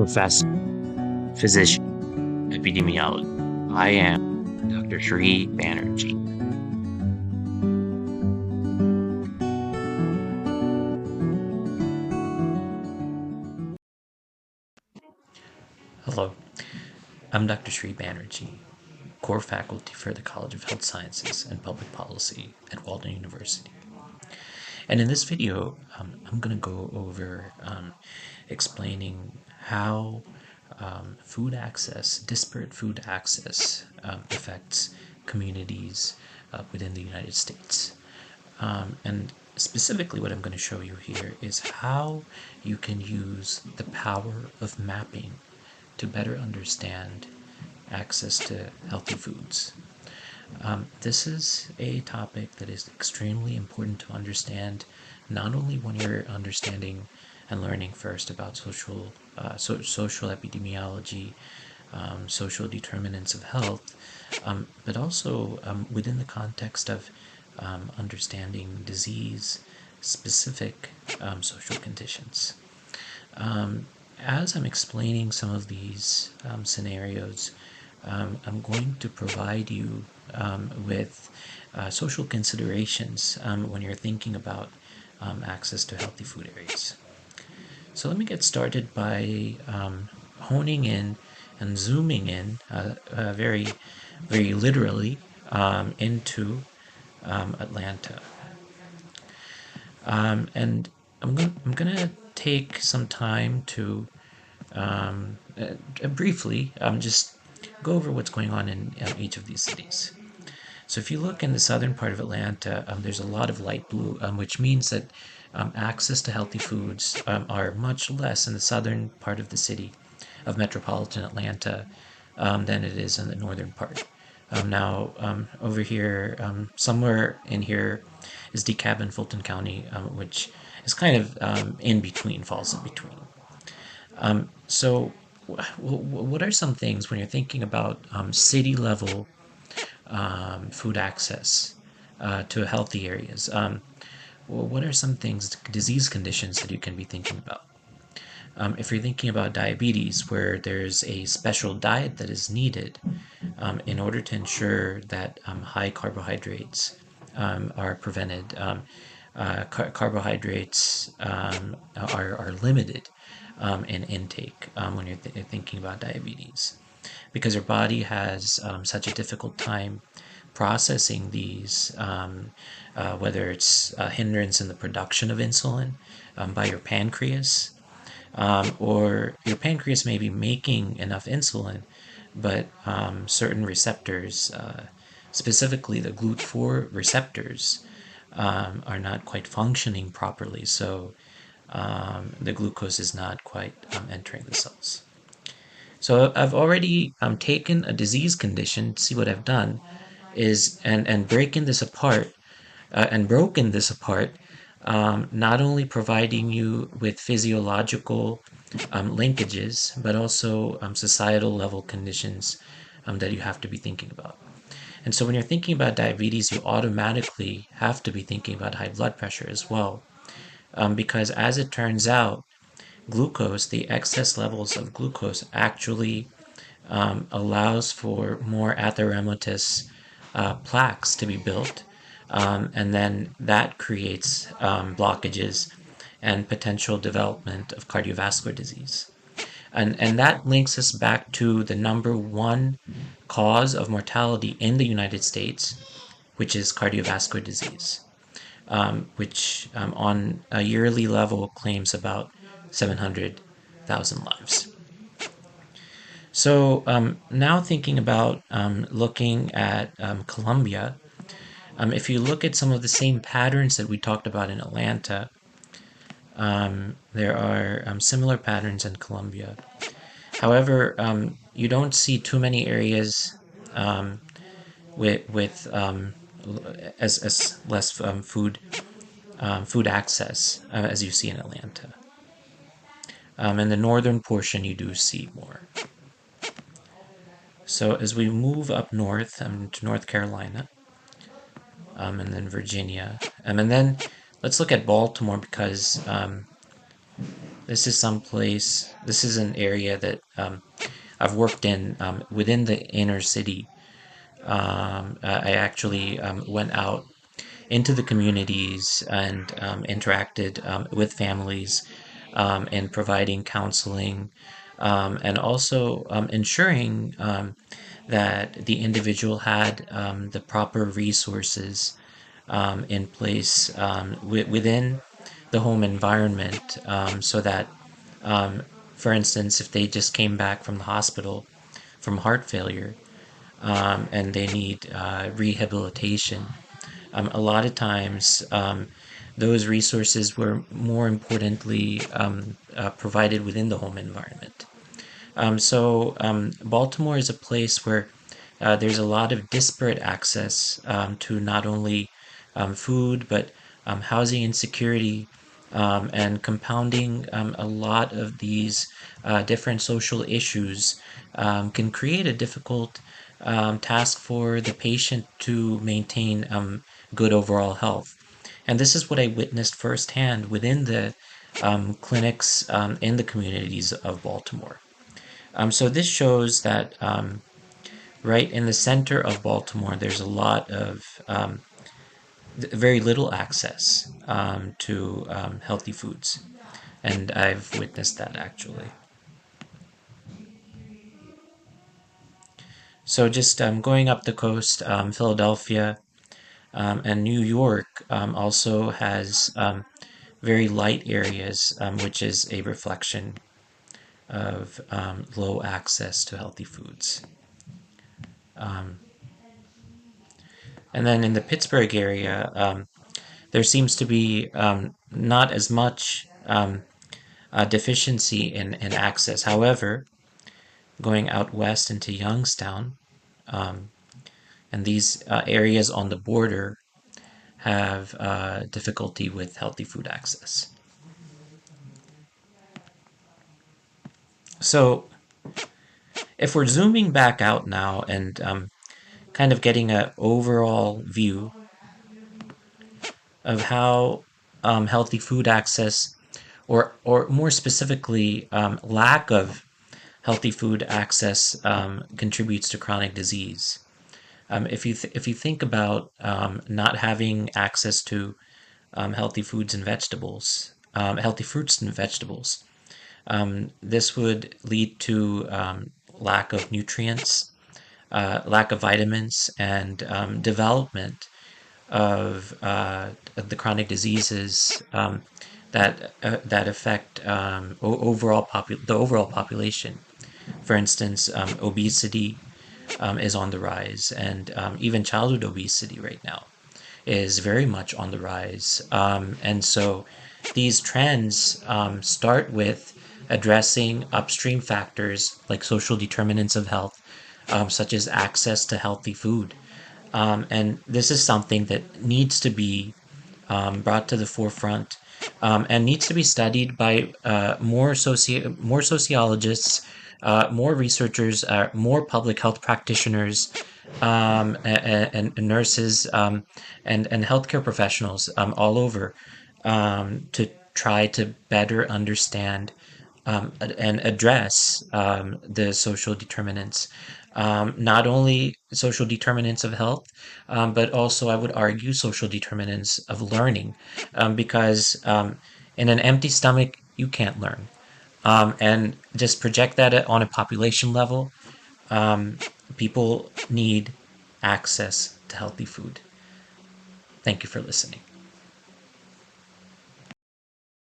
professor, physician, epidemiologist. I am Dr. Sri Banerjee. Hello, I'm Dr. Sri Banerjee, core faculty for the College of Health Sciences and Public Policy at Walden University. And in this video, I'm going to go over explaining how food access, disparate food access, affects communities within the United States. And specifically, what I'm going to show you here is how you can use the power of mapping to better understand access to healthy foods. This is a topic that is extremely important to understand, not only when you're understanding and learning first about social epidemiology, social determinants of health, but also within the context of understanding disease-specific social conditions. As I'm explaining some of these scenarios, I'm going to provide you with social considerations when you're thinking about access to healthy food areas. So let me get started by honing in and zooming in very literally into Atlanta. And I'm gonna take some time to briefly just go over what's going on in each of these cities. So if you look in the southern part of Atlanta, there's a lot of light blue, which means that access to healthy foods are much less in the southern part of the city of metropolitan Atlanta than it is in the northern part. Over here, somewhere in here is DeKalb and Fulton County, which is kind of in between, falls in between. So, what are some things when you're thinking about city level food access to healthy areas? What are some things, disease conditions that you can be thinking about? If you're thinking about diabetes, where there's a special diet that is needed in order to ensure that high carbohydrates are prevented, carbohydrates are limited in intake when you're thinking about diabetes, because your body has such a difficult time processing these, whether it's a hindrance in the production of insulin by your pancreas, or your pancreas may be making enough insulin, but certain receptors, specifically the GLUT4 receptors, are not quite functioning properly. So the glucose is not quite entering the cells. So I've already taken a disease condition. See what I've done is and breaking this apart and broken this apart, not only providing you with physiological linkages, but also societal level conditions that you have to be thinking about. And so when you're thinking about diabetes, you automatically have to be thinking about high blood pressure as well. Because as it turns out, glucose, the excess levels of glucose, actually allows for more atheromatous plaques to be built, and then that creates blockages and potential development of cardiovascular disease. And that links us back to the number one cause of mortality in the United States, which is cardiovascular disease, which on a yearly level claims about 700,000 lives. So now thinking about looking at Colombia, if you look at some of the same patterns that we talked about in Atlanta, there are similar patterns in Colombia. However, you don't see too many areas with as less food access as you see in Atlanta. In the northern portion, you do see more. So as we move up north to North Carolina, and then Virginia, and then let's look at Baltimore, because this is someplace. This is an area that I've worked in within the inner city. I actually went out into the communities and interacted with families and providing counseling and also ensuring that the individual had the proper resources in place within the home environment so that, for instance, if they just came back from the hospital from heart failure and they need rehabilitation, a lot of times those resources were more importantly provided within the home environment. Baltimore is a place where there's a lot of disparate access to not only food but housing insecurity and compounding a lot of these different social issues can create a difficult task for the patient to maintain good overall health. And this is what I witnessed firsthand within the clinics in the communities of Baltimore. So this shows that right in the center of Baltimore, there's a lot of very little access to healthy foods, and I've witnessed that actually. So just going up the coast, Philadelphia and New York also has very light areas, which is a reflection of low access to healthy foods. And then in the Pittsburgh area, there seems to be not as much deficiency in access. However, going out west into Youngstown and these areas on the border have difficulty with healthy food access. So, if we're zooming back out now and kind of getting an overall view of how healthy food access, or more specifically, lack of healthy food access contributes to chronic disease. If you think about not having access to healthy foods and vegetables, healthy fruits and vegetables, this would lead to lack of nutrients, lack of vitamins, and development of the chronic diseases that affect the overall population. For instance, obesity is on the rise, and even childhood obesity right now is very much on the rise. And so these trends start with addressing upstream factors like social determinants of health, such as access to healthy food. And this is something that needs to be brought to the forefront and needs to be studied by more sociologists, more researchers, more public health practitioners, and nurses and healthcare professionals all over to try to better understand and address the social determinants, not only social determinants of health, but also I would argue social determinants of learning, because in an empty stomach you can't learn. And just project that on a population level, people need access to healthy food. Thank you for listening.